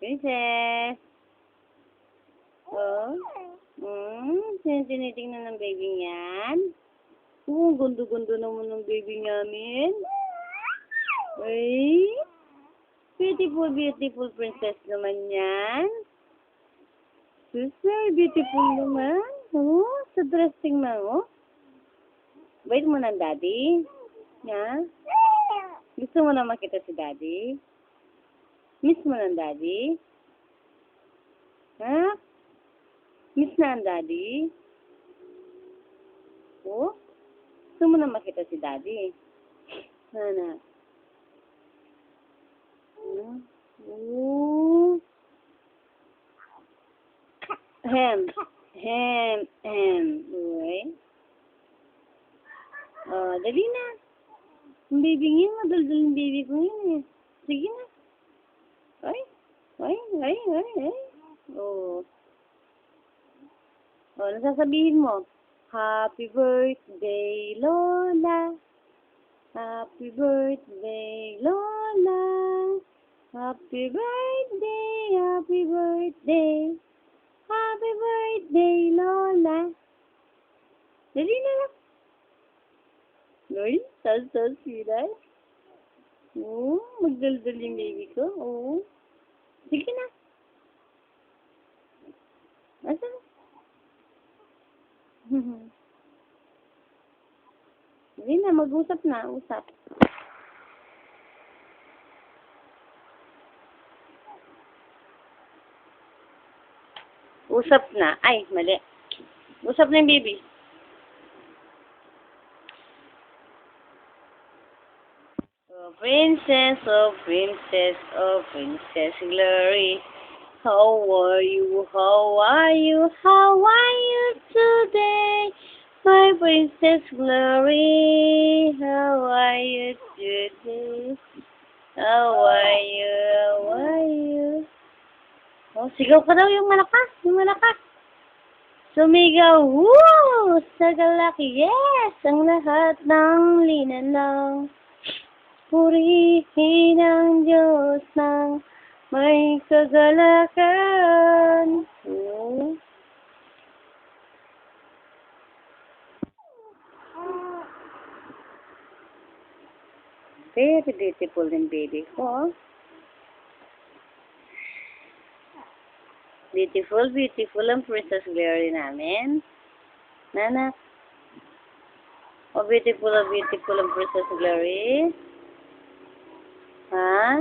Princess. Oh. Tinitingnan ng baby niyan. Gundo-gundo naman ng baby namin. Ay. Beautiful, beautiful princess naman yan. Super beautiful naman. Oh, sa dressing na, oh. Bait mo ng daddy? Ha? Gusto mo na makita si daddy? Miss mo ng daddy? Ha? Miss na ang daddy? Oh? Gusto mo na makita si daddy? Nana? Oh. Uy. Oh, dali na. Yung baby ngayon, madaldal yung baby ko ngayon eh. Sige na. Ay. Oh. Oh, nasasabihin mo? Happy birthday, Lola. Happy birthday, Lola. Happy birthday, happy birthday. Happy birthday, Lola. Dali na lang. Uy, sas sila. Oo, magdaldal yung baby ko. Oo. Sige na. Asan? Sige na, mag-usap na. Usap. Usap na. Ay, mali. Usap na yung baby. Oh, Princess Glory. How are you? Today? My Princess Glory. How are you today? How are you? Oh, sigaw ka daw yung malakas. Sumigaw, woo! Sa galak, yes! Ang lahat ng linanang. Purihin ang Diyos ng may kagalakan. Oh. Very beautiful yung baby ko. Beautiful ang Princess Glory namin. Nana. Oh, beautiful ang Princess Glory. Ha?